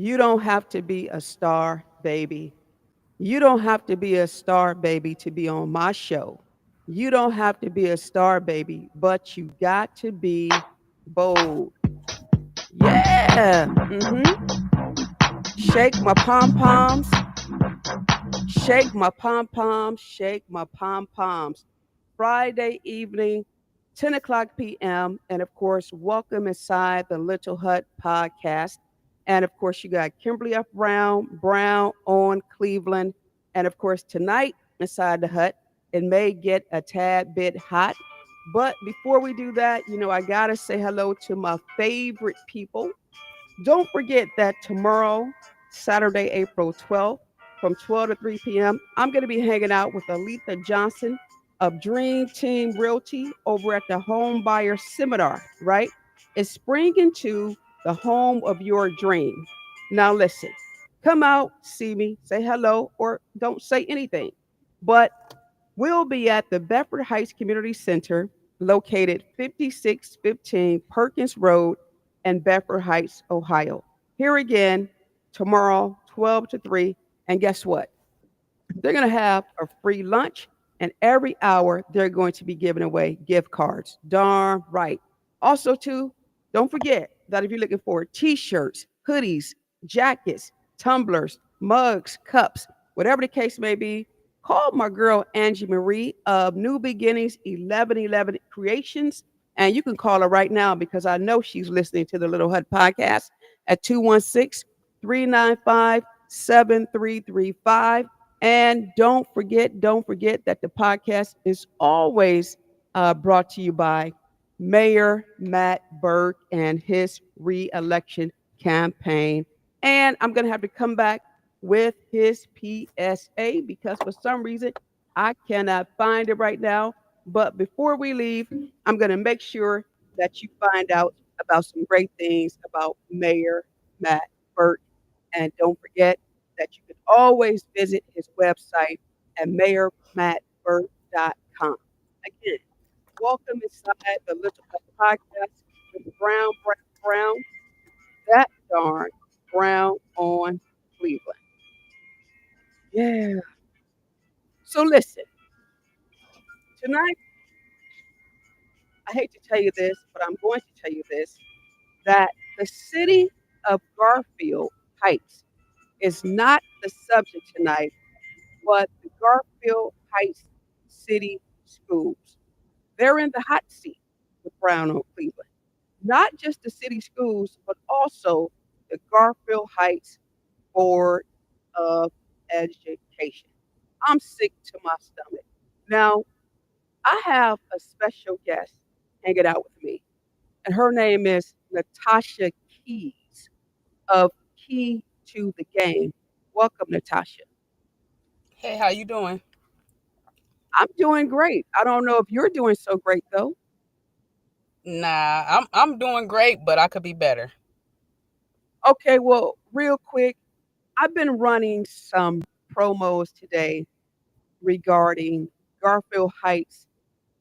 You don't have to be a star, baby. You don't have to be a star, baby, to be on my show. You don't have to be a star, baby, but you got to be bold. Yeah. Shake my pom poms. Shake my pom poms. Shake my pom poms. Friday evening, 10 o'clock p.m. And of course, welcome inside the Little Hut podcast. And of course, you got Kimberly F. Brown, Brown on Cleveland. And of course, tonight inside the hut, it may get a tad bit hot. But before we do that, I got to say hello to my favorite people. Don't forget that tomorrow, Saturday, April 12th, from 12 to 3 p.m., I'm going to be hanging out with Aletha Johnson of Dream Team Realty over at the Home Buyer Seminar, right? It's spring into the home of your dream. Now, listen, come out, see me, say hello, or don't say anything. But we'll be at the Bedford Heights Community Center, located 5615 Perkins Road in Bedford Heights, Ohio. Here again, tomorrow, 12 to 3. And guess what? They're going to have a free lunch, and every hour they're going to be giving away gift cards. Darn right. Also, too, don't forget that if you're looking for t-shirts, hoodies, jackets, tumblers, mugs, cups, whatever the case may be, call my girl Angie Marie of New Beginnings 1111 Creations. And you can call her right now because I know she's listening to the Little Hut podcast at 216-395-7335. And don't forget that the podcast is always brought to you by Mayor Matt Burke and his reelection campaign. And I'm going to have to come back with his PSA because for some reason I cannot find it right now. But before we leave, I'm going to make sure that you find out about some great things about Mayor Matt Burke. And don't forget that you can always visit his website at mayormattburke.com. Again, welcome inside the Little House Podcast with Brown, Brown, Brown, that darn Brown on Cleveland. Yeah. So listen, tonight, I hate to tell you this, but I'm going to tell you this, that the city of Garfield Heights is not the subject tonight, but the Garfield Heights City Schools. They're in the hot seat with Brown on Cleveland. Not just the city schools, but also the Garfield Heights Board of Education. I'm sick to my stomach. Now, I have a special guest hanging out with me, and her name is Natasha Keys of Key to the Game. Welcome, Natasha. Hey, how you doing? I'm doing great. I don't know if you're doing so great though. Nah, I'm doing great, but I could be better. Okay, well, real quick, I've been running some promos today regarding Garfield Heights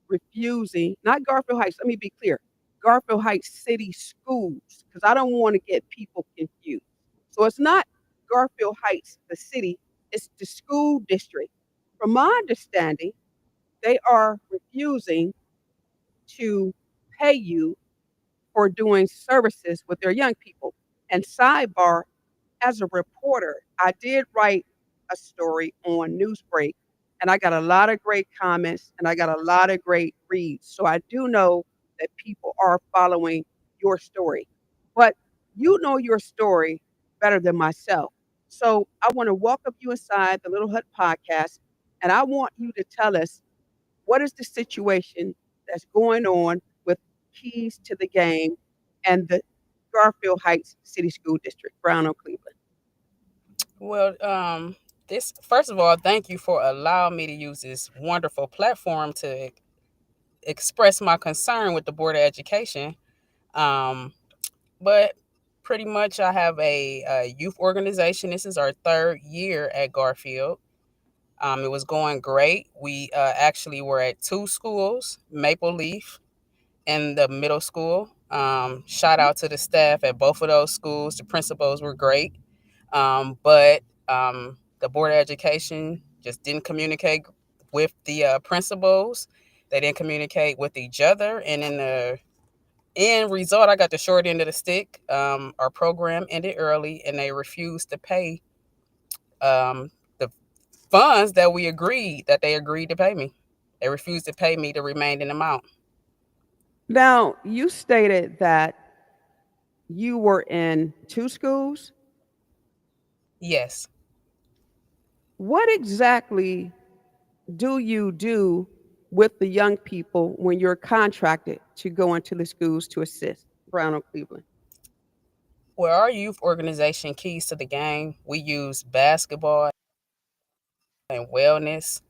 refusing, not Garfield Heights, let me be clear, Garfield Heights City Schools, because I don't want to get people confused. So it's not Garfield Heights, the city, it's the school district. From my understanding, they are refusing to pay you for doing services with their young people. And sidebar, as a reporter, I did write a story on Newsbreak, and I got a lot of great comments and I got a lot of great reads. So I do know that people are following your story. But you know your story better than myself. So I want to welcome you inside the Little Hut podcast, and I want you to tell us what is the situation that's going on with Keys to the Game and the Garfield Heights City School District, Brown on Cleveland. Well, this first of all, thank you for allowing me to use this wonderful platform to express my concern with the Board of Education. Um, but pretty much, I have a youth organization. This is our third year at Garfield. It was going great. We actually were at two schools, Maple Leaf and the middle school. Shout out to the staff at both of those schools. The principals were great. But the board of education just didn't communicate with the principals. They didn't communicate with each other, and in the end result, I got the short end of the stick. Our program ended early, and they refused to pay the funds that they agreed to pay me. They refused to pay me the remaining amount. Now, you stated that you were in two schools. Yes. What exactly do you do with the young people when you're contracted to go into the schools to assist Brown or Cleveland? Well, our youth organization Keys to the Game, we use basketball and wellness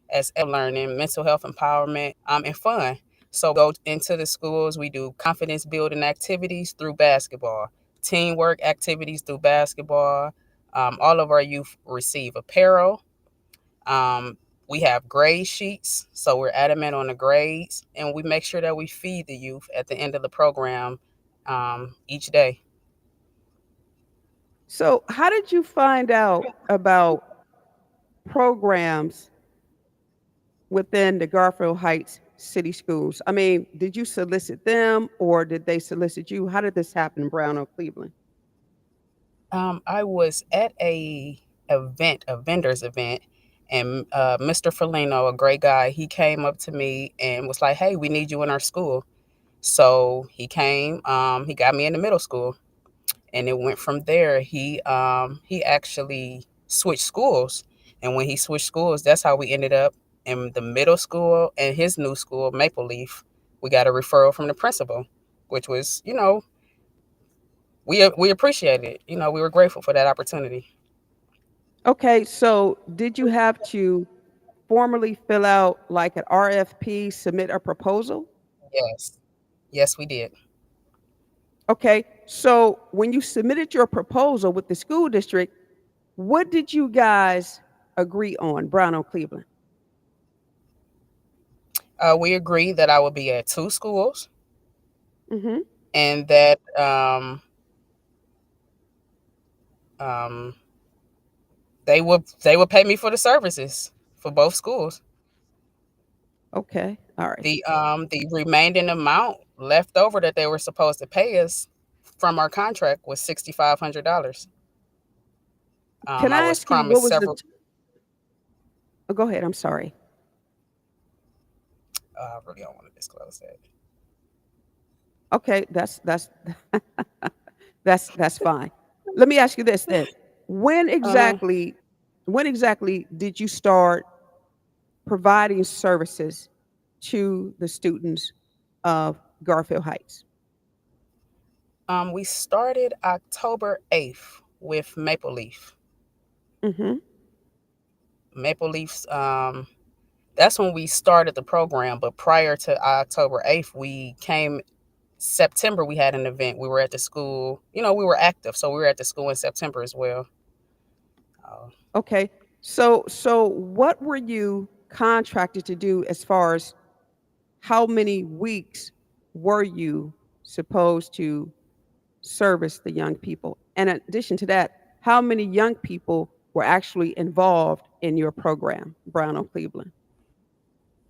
as learning, mental health empowerment, and fun. So we go into the schools, we do confidence building activities through basketball, teamwork activities through basketball. All of our youth receive apparel. Um, we have grade sheets, so we're adamant on the grades, and we make sure that we feed the youth at the end of the program each day. So, how did you find out about programs within the Garfield Heights City Schools? I mean, did you solicit them or did they solicit you? How did this happen in Brown or Cleveland? I was at a vendor's event, and Mr. Felino, a great guy, he came up to me and was like, "Hey, we need you in our school." So he came. He got me into middle school, and it went from there. He actually switched schools, and when he switched schools, that's how we ended up in the middle school and his new school, Maple Leaf. We got a referral from the principal, which was, we appreciated it. We were grateful for that opportunity. Okay, so did you have to formally fill out like an RFP, submit a proposal? Yes. Yes, we did. Okay, so when you submitted your proposal with the school district, what did you guys agree on, Brown or Cleveland? We agreed that I would be at two schools, Hmm. and that um, they would pay me for the services for both schools. Okay, all right. The remaining amount left over that they were supposed to pay us from our contract was $6,500. Can I I was ask you what promised was the? several. Oh, go ahead. I'm sorry. I really don't want to disclose that. Okay, that's that's fine. Let me ask you this then. When Uh, exactly when exactly did you start providing services to the students of Garfield Heights? we started October 8th with Maple Leaf. Mhm. Maple Leafs. That's when we started the program. But prior to October 8th, we came September. We had an event. We were at the school. We were active, so we were at the school in September as well. Uh, Okay. So what were you contracted to do as far as how many weeks were you supposed to service the young people? And in addition to that, how many young people were actually involved in your program, Brown Oak Cleveland?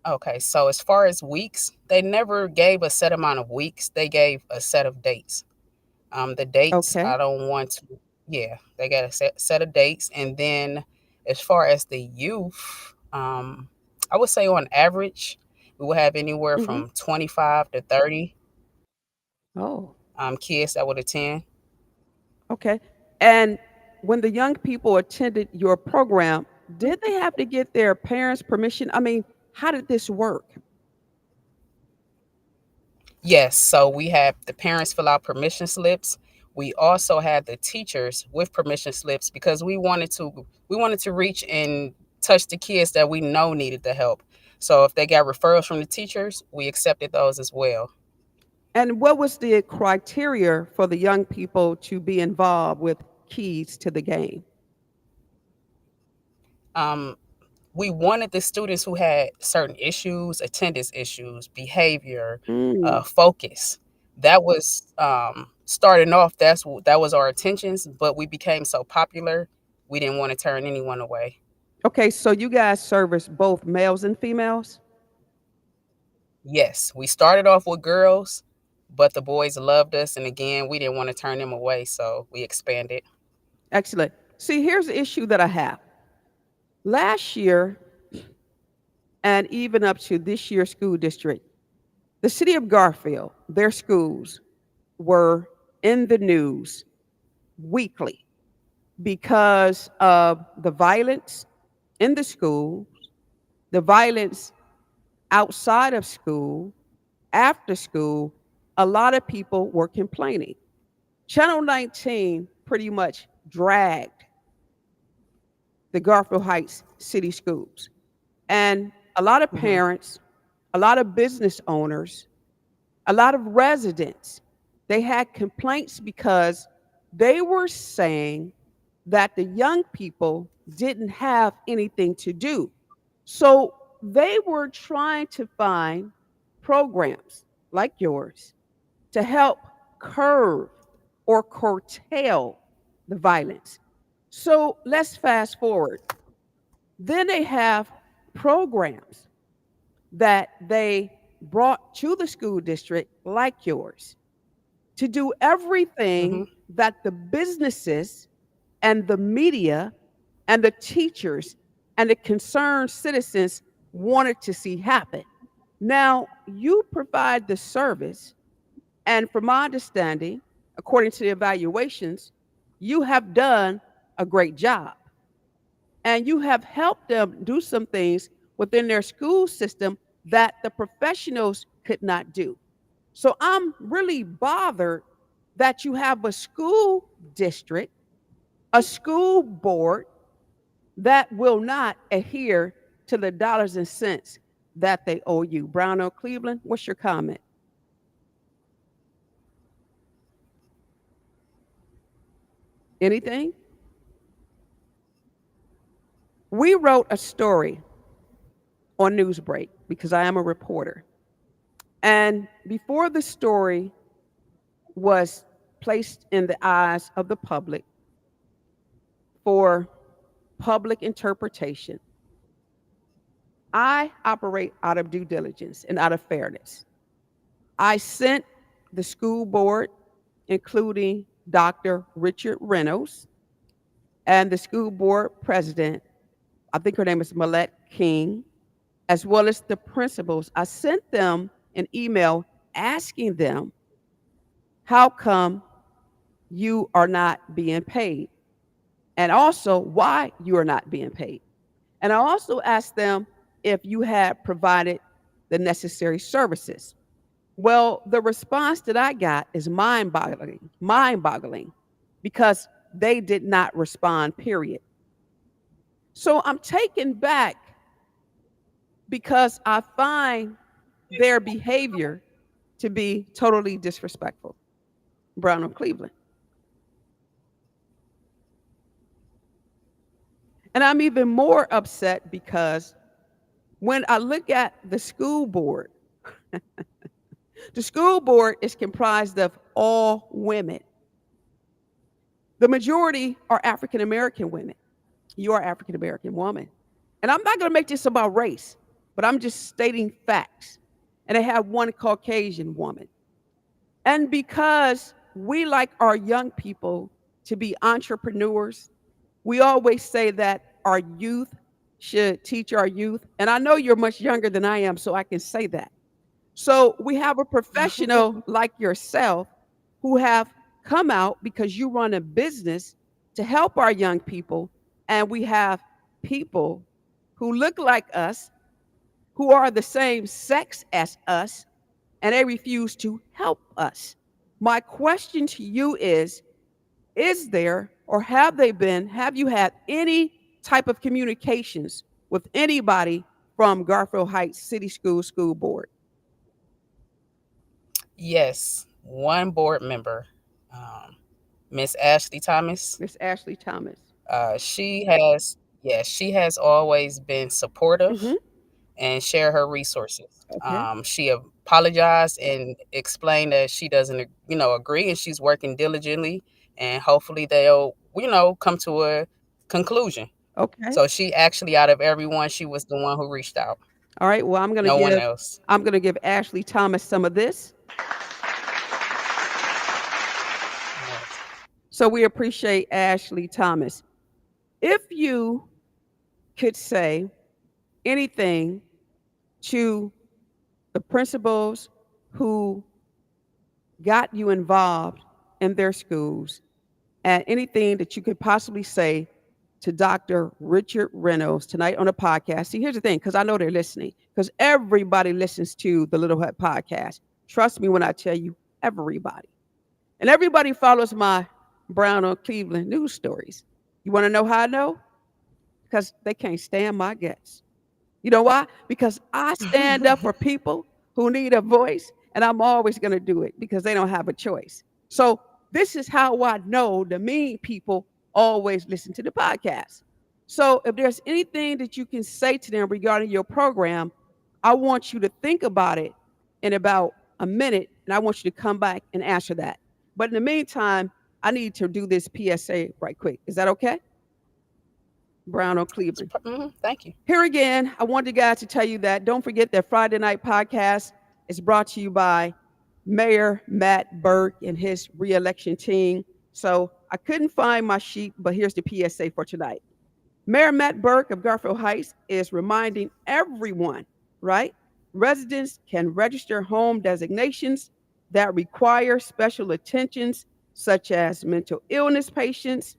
okay, so as far as weeks, they never gave a set amount of weeks. They gave a set of dates. The dates, Okay. I don't want to. Yeah, they got a set of dates, and then as far as the youth, I would say on average, we will have anywhere Hmm. from 25 to 30 Oh, kids that would attend. okay. And when the young people attended your program, did they have to get their parents' permission? I mean, how did this work? Yes, so we have the parents fill out permission slips. We also had the teachers with permission slips because we wanted to reach and touch the kids that we know needed the help. So if they got referrals from the teachers, we accepted those as well. And what was the criteria for the young people to be involved with Keys to the Game? Um, we wanted the students who had certain issues, attendance issues, behavior, Mm, focus. That was starting off, that was our intentions, but we became so popular, we didn't want to turn anyone away. Okay, so you guys service both males and females? Yes, we started off with girls, but the boys loved us, and again, we didn't want to turn them away, so we expanded. Excellent. See, here's the issue that I have. Last year, and even up to this year's school district, the city of Garfield, their schools were in the news weekly because of the violence in the schools, the violence outside of school, after school. A lot of people were complaining. Channel 19 pretty much dragged the Garfield Heights city schools. And a lot of Hmm. parents, a lot of business owners, a lot of residents, they had complaints because they were saying that the young people didn't have anything to do. So they were trying to find programs like yours to help curb or curtail the violence. So let's fast forward. Then they have programs that they brought to the school district like yours to do Hmm. everything that the businesses and the media and the teachers and the concerned citizens wanted to see happen. Now, you provide the service, and from my understanding, according to the evaluations, you have done a great job. And you have helped them do some things within their school system that the professionals could not do. So I'm really bothered that you have a school district, a school board that will not adhere to the dollars and cents that they owe you. Brown Cleveland, what's your comment? Anything? We wrote a story on Newsbreak because I am a reporter. And before the story was placed in the eyes of the public for public interpretation, I operate out of due diligence and out of fairness. I sent the school board, including Dr. Richard Reynolds and the school board president, I think her name is Millette King, as well as the principals. I sent them an email asking them, how come you are not being paid? And also, why you are not being paid. And I also asked them if you had provided the necessary services. Well, the response that I got is mind boggling, because they did not respond, period. So I'm taken back because I find their behavior to be totally disrespectful. Brown of Cleveland. And I'm even more upset because when I look at the school board, the school board is comprised of all women. The majority are African American women. You are African American woman. And I'm not going to make this about race, but I'm just stating facts. And I have one Caucasian woman. And because we like our young people to be entrepreneurs, we always say that our youth should teach our youth. And I know you're much younger than I am, so I can say that. So we have a professional like yourself who have come out because you run a business to help our young people. And we have people who look like us, who are the same sex as us, and they refuse to help us. My question to you is there, or have you had any type of communications with anybody from Garfield Heights City School Board? Yes, one board member, um, Miss Ashley Thomas. Miss Ashley Thomas. She has always been supportive Mm-hmm. and share her resources. Okay. apologize and explain that she doesn't, agree, and she's working diligently, and hopefully they'll, come to a conclusion. Okay. So she actually, out of everyone, she was the one who reached out. All right. Well, No one else. I'm gonna give Ashley Thomas some of this. Yes. So we appreciate Ashley Thomas. If you could say anything to the principals who got you involved in their schools, and anything that you could possibly say to Dr. Richard Reynolds tonight on the podcast. See, here's the thing, because I know they're listening, because everybody listens to the Little Hut podcast. Trust me when I tell you, everybody. And everybody follows my Brown on Cleveland news stories. You want to know how I know? Because they can't stand my guts. You know why? Because I stand up for people who need a voice, and I'm always going to do it because they don't have a choice. So this is how I know the mean people always listen to the podcast. So if there's anything that you can say to them regarding your program, I want you to think about it in about a minute, and I want you to come back and answer that. But in the meantime, I need to do this PSA right quick. Is that okay? Brown on Cleveland. Thank you. Here again, I wanted guys to tell you that don't forget that Friday Night Podcast is brought to you by Mayor Matt Burke and his re-election team. So I couldn't find my sheet, but here's the PSA for tonight. Mayor Matt Burke of Garfield Heights is reminding everyone, right? Residents can register home designations that require special attentions, such as mental illness patients,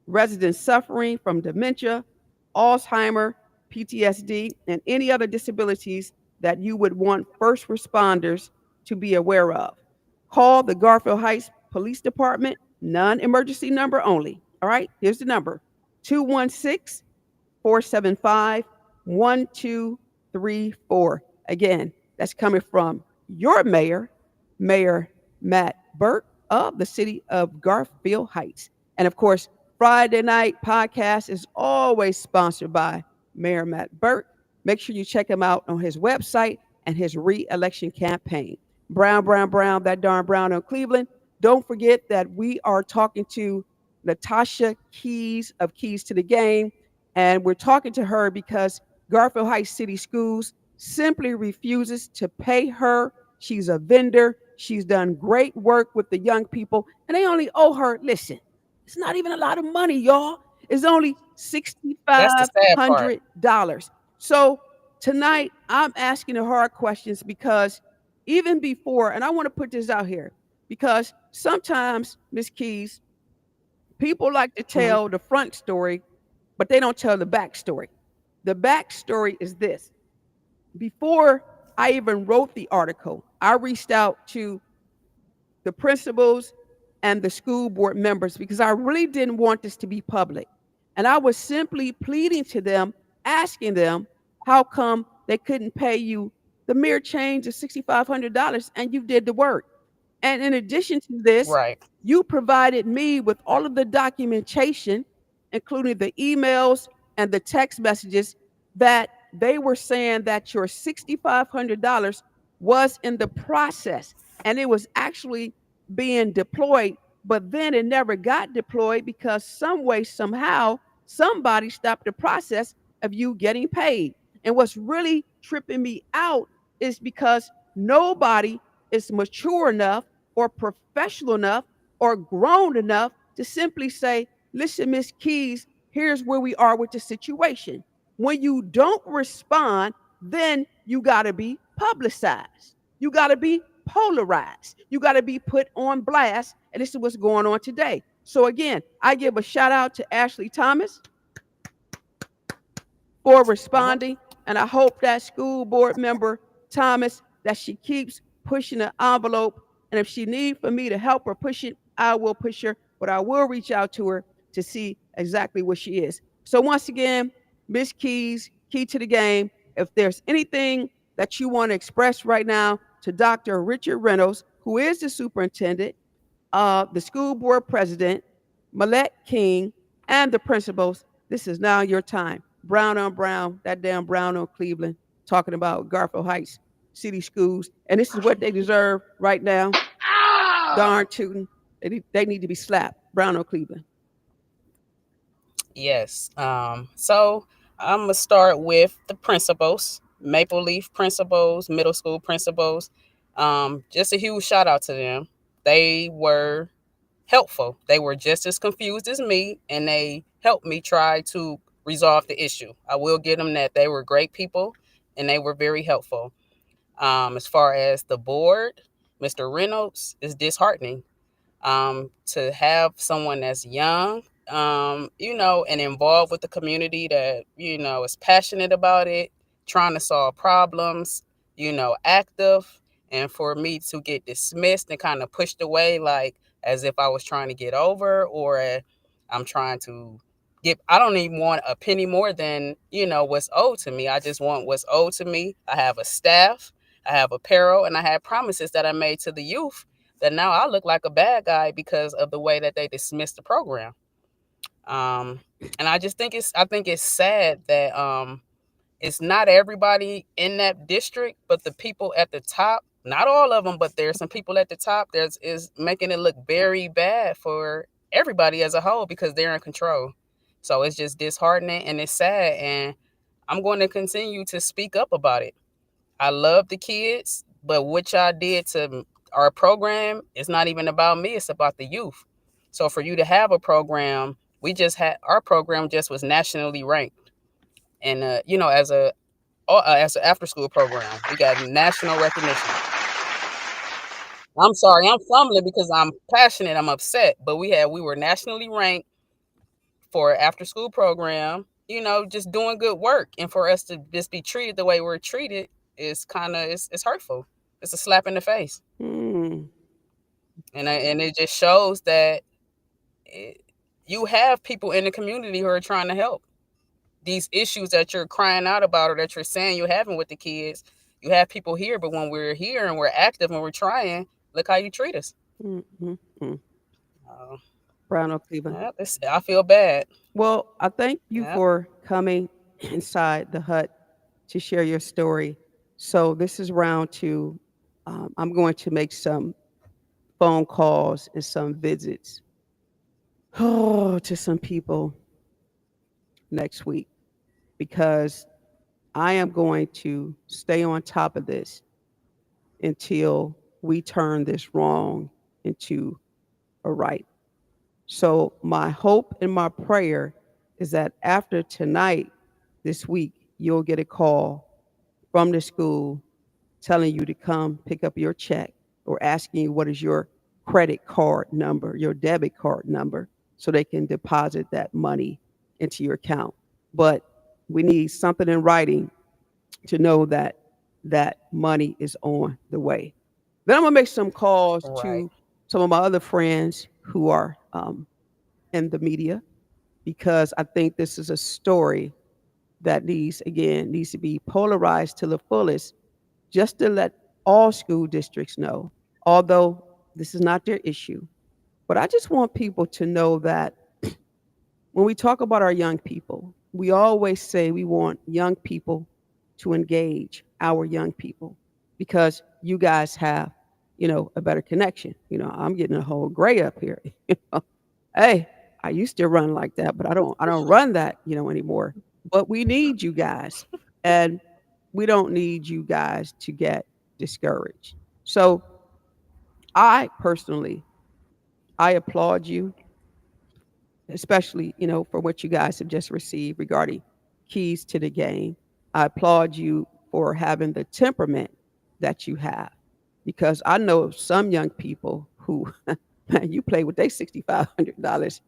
residents suffering from dementia, Alzheimer, PTSD, and any other disabilities that you would want first responders to be aware of. Call the Garfield Heights Police Department, non-emergency number only. All right, here's the number, 216-475-1234. Again, that's coming from your mayor, Mayor Matt Burke of the city of Garfield Heights. And of course, Friday Night Podcast is always sponsored by Mayor Matt Burke. Make sure you check him out on his website and his re-election campaign. Brown, brown, brown, that darn brown on Cleveland. Don't forget that we are talking to Natasha Keys of Keys to the Game, and we're talking to her because Garfield Heights City Schools simply refuses to pay her. She's a vendor. She's done great work with the young people, and they only owe her, listen, it's not even a lot of money, y'all. It's only That's the sad part. $6,500. So tonight, I'm asking the hard questions because even before, and I want to put this out here, because sometimes, Miss Keys, people like to tell the front story, but they don't tell the back story. The back story is this. Before I even wrote the article, I reached out to the principals and the school board members because I really didn't want this to be public. And I was simply pleading to them, asking them, how come they couldn't pay you the mere change of $6,500 and you did the work? And in addition to this, Right. you provided me with all of the documentation, including the emails and the text messages that they were saying that your $6,500 was in the process and it was actually being deployed, but then it never got deployed because some way, somehow, somebody stopped the process of you getting paid. And what's really tripping me out is because nobody is mature enough or professional enough or grown enough to simply say, listen, Miss Keys, here's where we are with the situation. When you don't respond, then you got to be publicized. You got to be polarized. You got to be put on blast. And this is what's going on today. So again, I give a shout out to Ashley Thomas for responding. And I hope that school board member, Thomas, that she keeps pushing the envelope. And if she needs for me to help her push it, I will push her. But I will reach out to her to see exactly where she is. So once again, Miss Keys, key to the game. If there's anything that you want to express right now to Dr. Richard Reynolds, who is the superintendent, the school board president, Millette King, and the principals, this is now your time. Brown on Brown, that damn Brown on Cleveland, talking about Garfield Heights city schools, and this is what they deserve right now. Darn tootin'. They need to be slapped. Brown or Cleveland. Yes. So I'm gonna start with the principals, Maple Leaf principals, middle school principals. Just a huge shout out to them. They were helpful. They were just as confused as me, and they helped me try to resolve the issue. I will give them that. They were great people, and they were very helpful. As far as the board, Mr. Reynolds is disheartening. To have someone that's young, and involved with the community that, is passionate about it, trying to solve problems, active, and for me to get dismissed and kind of pushed away, like as if I was trying to get over or I'm trying to I don't even want a penny more than, what's owed to me. I just want what's owed to me. I have a staff, I have apparel, and I have promises that I made to the youth that now I look like a bad guy because of the way that they dismissed the program. Um, and I think it's sad that it's not everybody in that district, but the people at the top, not all of them, but there's some people at the top that is making it look very bad for everybody as a whole because they're in control. So it's just disheartening and it's sad. And I'm going to continue to speak up about it. I love the kids, but what y'all did to our program is not even about me, it's about the youth. So for you to have a program, we just had our program just was nationally ranked. And as an after school program, we got national recognition. I'm sorry, I'm fumbling because I'm passionate, I'm upset, but we were nationally ranked for after school program, just doing good work. And for us to just be treated the way we're treated is kind of it's hurtful. It's a slap in the face. Hmm. And it just shows that it, you have people in the community who are trying to help. These issues that you're crying out about or that you're saying you're having with the kids, you have people here, but when we're here and we're active and we're trying, look how you treat us. Mm-hmm. Uh, Brown or Cleveland. yeah, I feel bad. Well, I thank you Yeah. for coming inside the hut to share your story. So this is round two. I'm going to make some phone calls and some visits to some people next week because I am going to stay on top of this until we turn this wrong into a right. So my hope and my prayer is that after tonight, this week, you'll get a call from the school telling you to come pick up your check or asking you what is your credit card number, your debit card number, so they can deposit that money into your account. But we need something in writing to know that that money is on the way. Then I'm gonna make some calls Right. to some of my other friends who are in the media because I think this is a story that needs to be polarized to the fullest, just to let all school districts know. Although this is not their issue, but I just want people to know that when we talk about our young people, we always say we want young people to engage our young people because you guys have, a better connection. I'm getting a whole gray up here. Hey, I used to run like that, but I don't run that, anymore. But we need you guys. And we don't need you guys to get discouraged. So I personally, I applaud you, especially, for what you guys have just received regarding keys to the game. I applaud you for having the temperament that you have because I know some young people who, man, you play with their $6,500,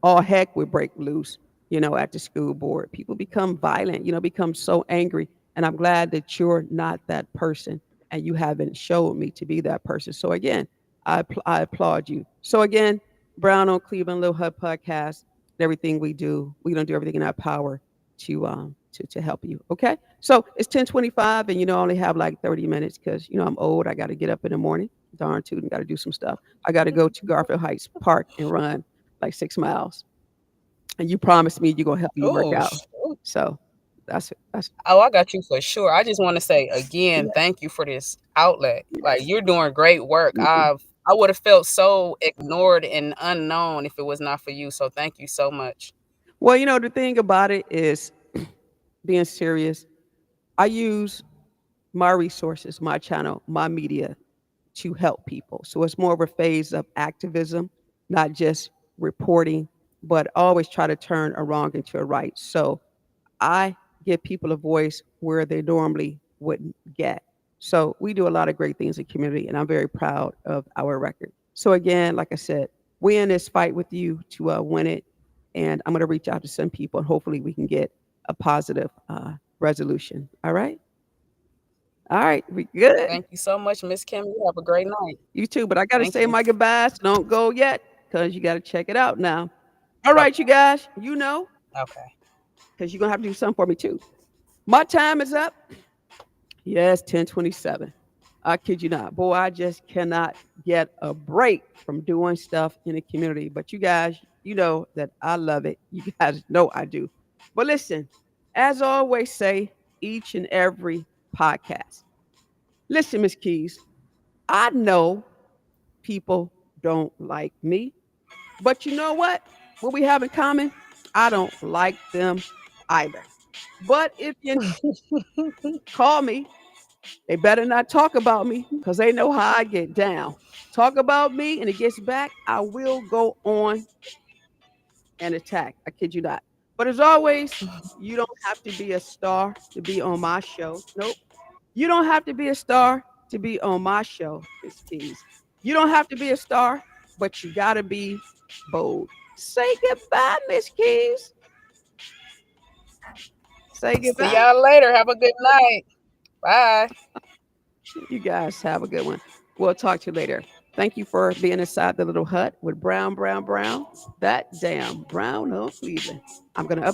all heck would break loose, at the school board. People become violent, become so angry. And I'm glad that you're not that person and you haven't showed me to be that person. So again, I applaud you. So again, Brown on Cleveland Little Hut podcast, everything we do, we're gonna do everything in our power to help you. Okay. So it's 10:25 and I only have like 30 minutes because I'm old. I gotta get up in the morning. Darn tootin', gotta do some stuff. I gotta go to Garfield Heights Park and run like 6 miles. And you promised me you're gonna help me work Oh, out. So That's Oh, I got you for sure. I just want to say again, yeah. thank you for this outlet. Like Yes. you're doing great work. Mhm. I would have felt so ignored and unknown if it was not for you. So thank you so much. Well, the thing about it is, being serious, I use my resources, my channel, my media to help people. So it's more of a phase of activism, not just reporting, but always try to turn a wrong into a right. So I give people a voice where they normally wouldn't get. So we do a lot of great things in the community, and I'm very proud of our record. So again, like I said, we're in this fight with you to win it, and I'm going to reach out to some people, and hopefully we can get a positive resolution. All right, all right, we good. Thank you so much, Miss Kim. You have a great night. You too, but I got to Thank say you. my goodbyes. So don't go yet, because you got to check it out now. All Okay. right, you guys, Okay. because you're going to have to do something for me too. My time is up. Yes, 1027. I kid you not. Boy, I just cannot get a break from doing stuff in the community. But you guys, you know that I love it. You guys know I do. But listen, as I always say, each and every podcast. Listen, Miss Keys, I know people don't like me, but you know what? What we have in common? I don't like them either. But if you call me, they better not talk about me because they know how I get down. Talk about me and it gets back, I will go on and attack. I kid you not. But as always, you don't have to be a star to be on my show. Nope. You don't have to be a star to be on my show, Miss Keys. You don't have to be a star, but you got to be bold. Say goodbye, Miss Keys. Say See goodbye. y'all later. Have a good night. Bye. You guys have a good one. We'll talk to you later. Thank you for being inside the little hut with Brown, Brown, Brown. That damn brown of Cleveland. I'm going to